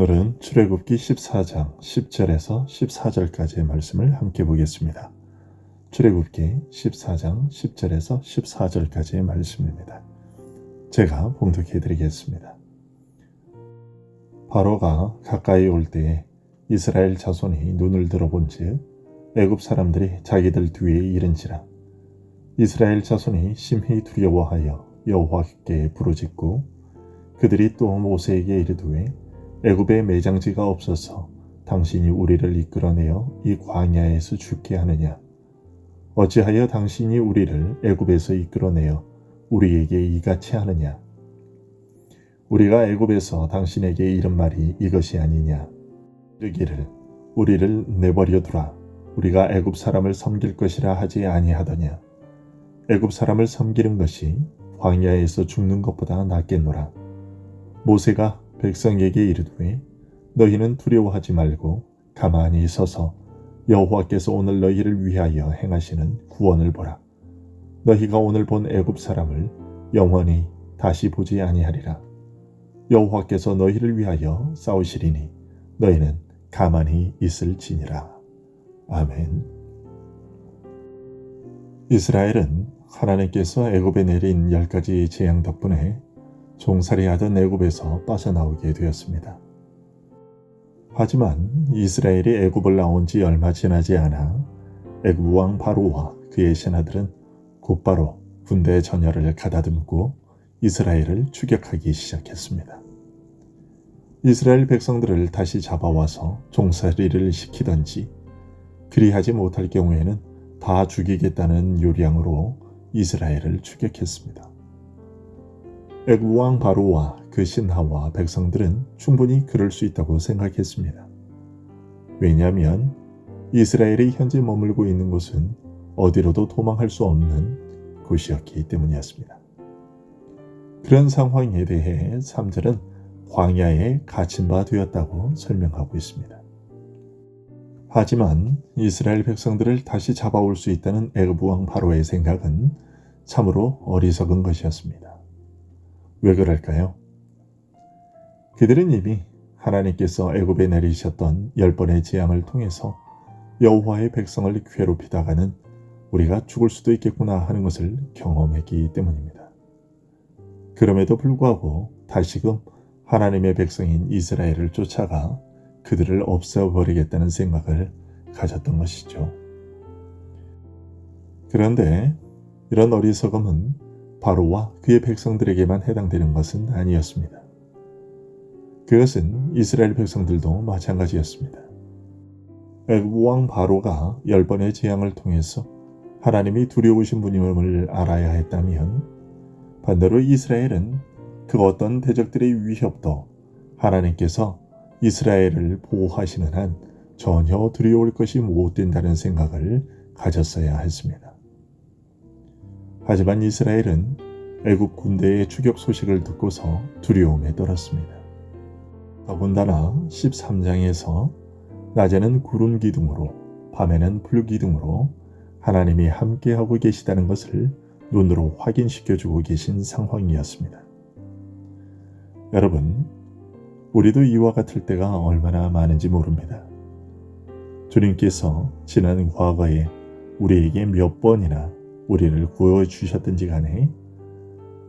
오늘은 출애굽기 14장 10절에서 14절까지의 말씀을 함께 보겠습니다. 출애굽기 14장 10절에서 14절까지의 말씀입니다. 제가 봉독해 드리겠습니다. 바로가 가까이 올 때에 이스라엘 자손이 눈을 들어본즉 애굽 사람들이 자기들 뒤에 이른지라. 이스라엘 자손이 심히 두려워하여 여호와께 부르짖고 그들이 또 모세에게 이르되 애굽에 매장지가 없어서 당신이 우리를 이끌어내어 이 광야에서 죽게 하느냐? 어찌하여 당신이 우리를 애굽에서 이끌어내어 우리에게 이같이 하느냐? 우리가 애굽에서 당신에게 이른 말이 이것이 아니냐? 이르기를 우리를 내버려 두라. 우리가 애굽 사람을 섬길 것이라 하지 아니하더냐? 애굽 사람을 섬기는 것이 광야에서 죽는 것보다 낫겠노라. 모세가 백성에게 이르되 너희는 두려워하지 말고 가만히 서서 여호와께서 오늘 너희를 위하여 행하시는 구원을 보라. 너희가 오늘 본 애굽 사람을 영원히 다시 보지 아니하리라. 여호와께서 너희를 위하여 싸우시리니 너희는 가만히 있을지니라. 아멘. 이스라엘은 하나님께서 애굽에 내린 10가지 재앙 덕분에 종살이하던 애굽에서 빠져나오게 되었습니다. 하지만 이스라엘이 애굽을 나온 지 얼마 지나지 않아 애굽 왕 바로와 그의 신하들은 곧바로 군대 전열을 가다듬고 이스라엘을 추격하기 시작했습니다. 이스라엘 백성들을 다시 잡아와서 종살이를 시키던지 그리하지 못할 경우에는 다 죽이겠다는 요량으로 이스라엘을 추격했습니다. 애굽 왕 바로와 그 신하와 백성들은 충분히 그럴 수 있다고 생각했습니다. 왜냐하면 이스라엘이 현재 머물고 있는 곳은 어디로도 도망할 수 없는 곳이었기 때문이었습니다. 그런 상황에 대해 3절은 광야에 갇힌 바 되었다고 설명하고 있습니다. 하지만 이스라엘 백성들을 다시 잡아올 수 있다는 애굽 왕 바로의 생각은 참으로 어리석은 것이었습니다. 왜 그럴까요? 그들은 이미 하나님께서 애굽에 내리셨던 10번의 재앙을 통해서 여호와의 백성을 괴롭히다가는 우리가 죽을 수도 있겠구나 하는 것을 경험했기 때문입니다. 그럼에도 불구하고 다시금 하나님의 백성인 이스라엘을 쫓아가 그들을 없애버리겠다는 생각을 가졌던 것이죠. 그런데 이런 어리석음은 바로와 그의 백성들에게만 해당되는 것은 아니었습니다. 그것은 이스라엘 백성들도 마찬가지였습니다. 애굽 왕 바로가 10번의 재앙을 통해서 하나님이 두려우신 분임을 알아야 했다면 반대로 이스라엘은 그 어떤 대적들의 위협도 하나님께서 이스라엘을 보호하시는 한 전혀 두려울 것이 못 된다는 생각을 가졌어야 했습니다. 하지만 이스라엘은 애굽 군대의 추격 소식을 듣고서 두려움에 떨었습니다. 더군다나 13장에서 낮에는 구름 기둥으로 밤에는 불 기둥으로 하나님이 함께하고 계시다는 것을 눈으로 확인시켜주고 계신 상황이었습니다. 여러분, 우리도 이와 같을 때가 얼마나 많은지 모릅니다. 주님께서 지난 과거에 우리에게 몇 번이나 우리를 구해주셨든지 간에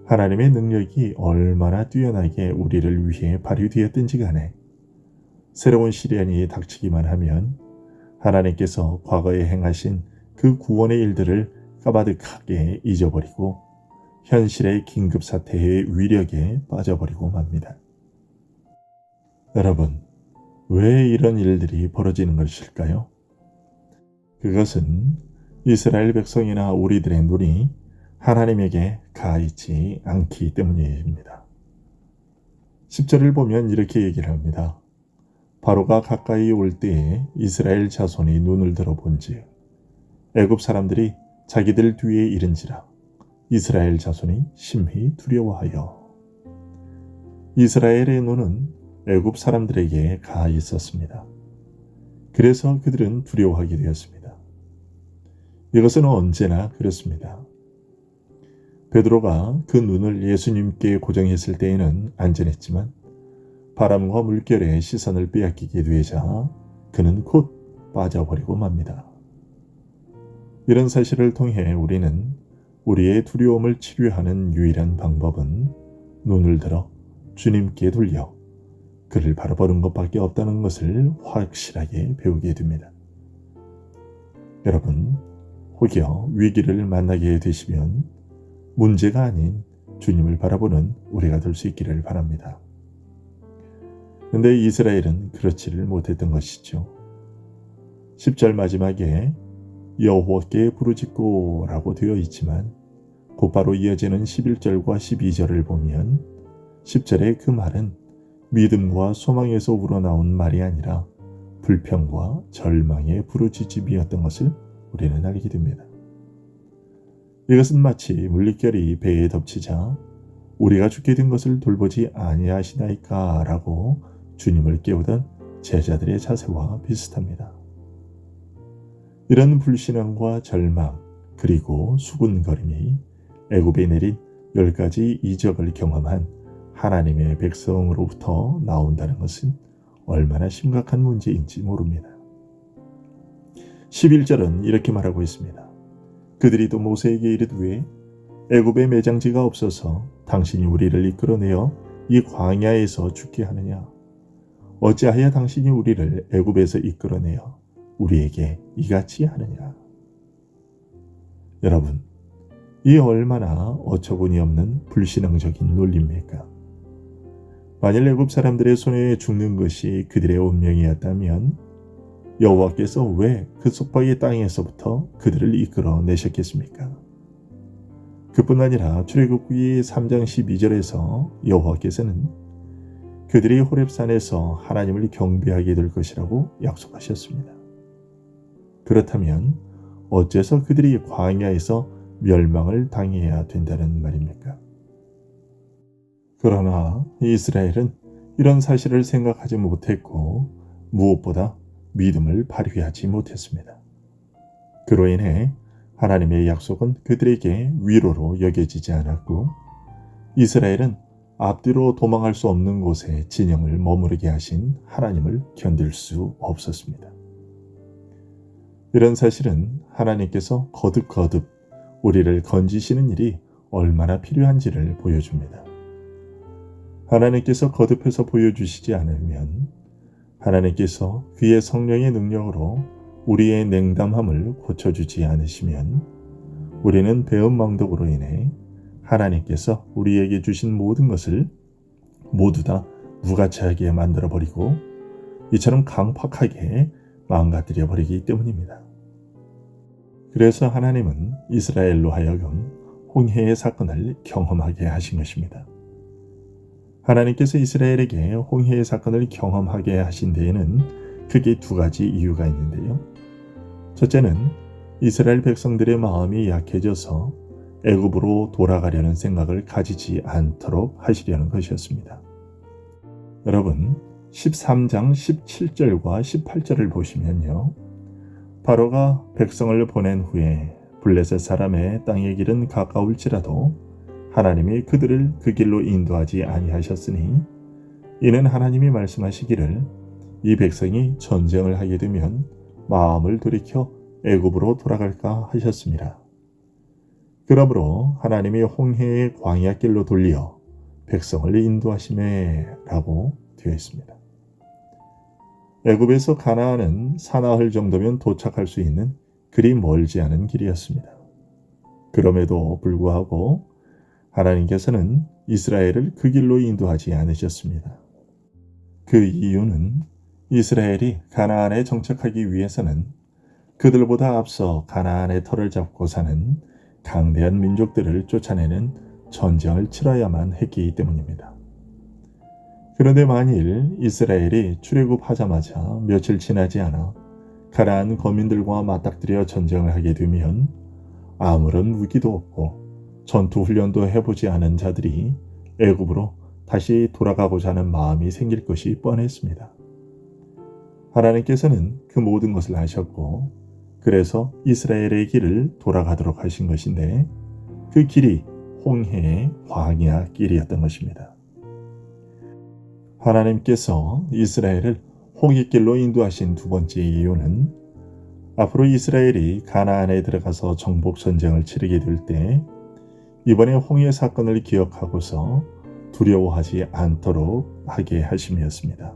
하나님의 능력이 얼마나 뛰어나게 우리를 위해 발휘되었든지 간에 새로운 시련이 닥치기만 하면 하나님께서 과거에 행하신 그 구원의 일들을 까마득하게 잊어버리고 현실의 긴급사태의 위력에 빠져버리고 맙니다. 여러분, 왜 이런 일들이 벌어지는 것일까요? 그것은 이스라엘 백성이나 우리들의 눈이 하나님에게 가 있지 않기 때문입니다. 10절을 보면 이렇게 얘기를 합니다. 바로가 가까이 올 때에 이스라엘 자손이 눈을 들어본즉 애굽 사람들이 자기들 뒤에 이른지라. 이스라엘 자손이 심히 두려워하여. 이스라엘의 눈은 애굽 사람들에게 가 있었습니다. 그래서 그들은 두려워하게 되었습니다. 이것은 언제나 그렇습니다. 베드로가 그 눈을 예수님께 고정했을 때에는 안전했지만 바람과 물결에 시선을 빼앗기게 되자 그는 곧 빠져버리고 맙니다. 이런 사실을 통해 우리는 우리의 두려움을 치료하는 유일한 방법은 눈을 들어 주님께 돌려 그를 바라보는 것밖에 없다는 것을 확실하게 배우게 됩니다. 여러분, 혹여 위기를 만나게 되시면 문제가 아닌 주님을 바라보는 우리가 될 수 있기를 바랍니다. 그런데 이스라엘은 그렇지를 못했던 것이죠. 10절 마지막에 여호와께 부르짖고 라고 되어 있지만 곧바로 이어지는 11절과 12절을 보면 10절의 그 말은 믿음과 소망에서 우러나온 말이 아니라 불평과 절망의 부르짖음이었던 것을 우리는 알게 됩니다. 이것은 마치 물릿결이 배에 덮치자 우리가 죽게 된 것을 돌보지 아니하시나이까 라고 주님을 깨우던 제자들의 자세와 비슷합니다. 이런 불신앙과 절망 그리고 수군거림이 애굽에 내린 10가지 이적을 경험한 하나님의 백성으로부터 나온다는 것은 얼마나 심각한 문제인지 모릅니다. 11절은 이렇게 말하고 있습니다. 그들이 또 모세에게 이르되 애굽에 매장지가 없어서 당신이 우리를 이끌어내어 이 광야에서 죽게 하느냐? 어찌하여 당신이 우리를 애굽에서 이끌어내어 우리에게 이같이 하느냐? 여러분, 이 얼마나 어처구니 없는 불신앙적인 논리입니까? 만일 애굽 사람들의 손에 죽는 것이 그들의 운명이었다면 여호와께서 왜 그 속박의 땅에서부터 그들을 이끌어내셨겠습니까? 그뿐 아니라 출애굽기 3장 12절에서 여호와께서는 그들이 호렙산에서 하나님을 경배하게 될 것이라고 약속하셨습니다. 그렇다면 어째서 그들이 광야에서 멸망을 당해야 된다는 말입니까? 그러나 이스라엘은 이런 사실을 생각하지 못했고 무엇보다 믿음을 발휘하지 못했습니다. 그로 인해 하나님의 약속은 그들에게 위로로 여겨지지 않았고 이스라엘은 앞뒤로 도망할 수 없는 곳에 진영을 머무르게 하신 하나님을 견딜 수 없었습니다. 이런 사실은 하나님께서 거듭거듭 우리를 건지시는 일이 얼마나 필요한지를 보여줍니다. 하나님께서 거듭해서 보여주시지 않으면 하나님께서 그의 성령의 능력으로 우리의 냉담함을 고쳐주지 않으시면 우리는 배은망덕으로 인해 하나님께서 우리에게 주신 모든 것을 모두 다 무가치하게 만들어버리고 이처럼 강팍하게 망가뜨려 버리기 때문입니다. 그래서 하나님은 이스라엘로 하여금 홍해의 사건을 경험하게 하신 것입니다. 하나님께서 이스라엘에게 홍해의 사건을 경험하게 하신 데에는 크게 두 가지 이유가 있는데요. 첫째는 이스라엘 백성들의 마음이 약해져서 애굽으로 돌아가려는 생각을 가지지 않도록 하시려는 것이었습니다. 여러분, 13장 17절과 18절을 보시면요. 바로가 백성을 보낸 후에 블레셋 사람의 땅의 길은 가까울지라도 하나님이 그들을 그 길로 인도하지 아니하셨으니 이는 하나님이 말씀하시기를 이 백성이 전쟁을 하게 되면 마음을 돌이켜 애굽으로 돌아갈까 하셨습니다. 그러므로 하나님이 홍해의 광야길로 돌려 백성을 인도하시매 라고 되어 있습니다. 애굽에서 가나안은 사나흘 정도면 도착할 수 있는 그리 멀지 않은 길이었습니다. 그럼에도 불구하고 하나님께서는 이스라엘을 그 길로 인도하지 않으셨습니다. 그 이유는 이스라엘이 가나안에 정착하기 위해서는 그들보다 앞서 가나안의 터를 잡고 사는 강대한 민족들을 쫓아내는 전쟁을 치러야만 했기 때문입니다. 그런데 만일 이스라엘이 출애굽하자마자 며칠 지나지 않아 가나안 거민들과 맞닥뜨려 전쟁을 하게 되면 아무런 무기도 없고 전투 훈련도 해보지 않은 자들이 애굽으로 다시 돌아가고자 하는 마음이 생길 것이 뻔했습니다. 하나님께서는 그 모든 것을 아셨고 그래서 이스라엘의 길을 돌아가도록 하신 것인데 그 길이 홍해의 광야 길이었던 것입니다. 하나님께서 이스라엘을 홍해길로 인도하신 두 번째 이유는 앞으로 이스라엘이 가나안에 들어가서 정복 전쟁을 치르게 될 때 이번에 홍해 사건을 기억하고서 두려워하지 않도록 하게 하심이었습니다.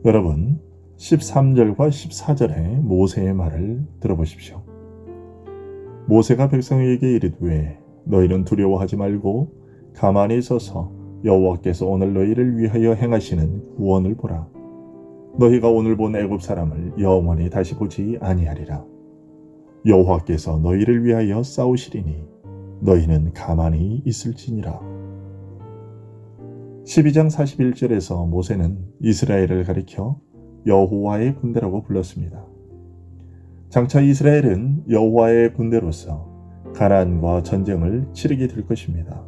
여러분, 13절과 14절의 모세의 말을 들어보십시오. 모세가 백성에게 이르되 너희는 두려워하지 말고 가만히 서서 여호와께서 오늘 너희를 위하여 행하시는 구원을 보라. 너희가 오늘 본 애굽 사람을 영원히 다시 보지 아니하리라. 여호와께서 너희를 위하여 싸우시리니 너희는 가만히 있을지니라. 12장 41절에서 모세는 이스라엘을 가리켜 여호와의 군대라고 불렀습니다. 장차 이스라엘은 여호와의 군대로서 가나안과 전쟁을 치르게 될 것입니다.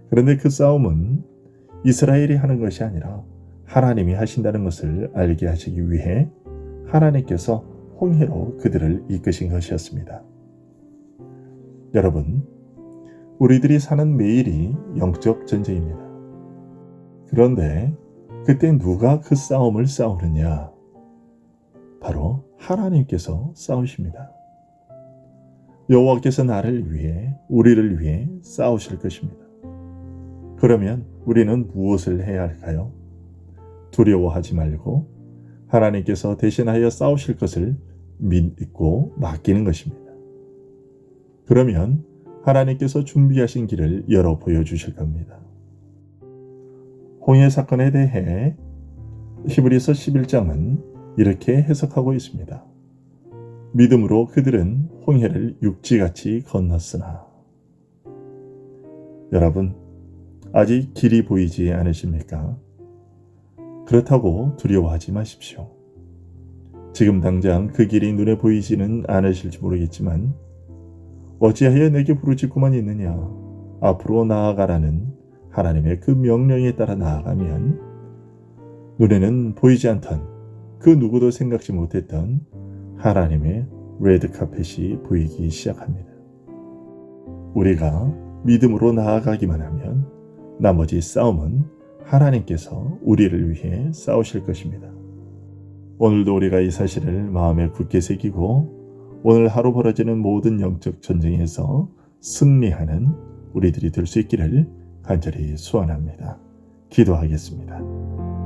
그런데 그 싸움은 이스라엘이 하는 것이 아니라 하나님이 하신다는 것을 알게 하시기 위해 하나님께서 홍해로 그들을 이끄신 것이었습니다. 여러분, 우리들이 사는 매일이 영적 전쟁입니다. 그런데 그때 누가 그 싸움을 싸우느냐? 바로 하나님께서 싸우십니다. 여호와께서 나를 위해, 우리를 위해 싸우실 것입니다. 그러면 우리는 무엇을 해야 할까요? 두려워하지 말고 하나님께서 대신하여 싸우실 것을 믿고 맡기는 것입니다. 그러면 하나님께서 준비하신 길을 열어 보여주실 겁니다. 홍해 사건에 대해 히브리서 11장은 이렇게 해석하고 있습니다. 믿음으로 그들은 홍해를 육지같이 건넜으나. 여러분, 아직 길이 보이지 않으십니까? 그렇다고 두려워하지 마십시오. 지금 당장 그 길이 눈에 보이지는 않으실지 모르겠지만 어찌하여 내게 부르짖고만 있느냐? 앞으로 나아가라는 하나님의 그 명령에 따라 나아가면 눈에는 보이지 않던 그 누구도 생각지 못했던 하나님의 레드카펫이 보이기 시작합니다. 우리가 믿음으로 나아가기만 하면 나머지 싸움은 하나님께서 우리를 위해 싸우실 것입니다. 오늘도 우리가 이 사실을 마음에 굳게 새기고 오늘 하루 벌어지는 모든 영적 전쟁에서 승리하는 우리들이 될 수 있기를 간절히 소원합니다. 기도하겠습니다.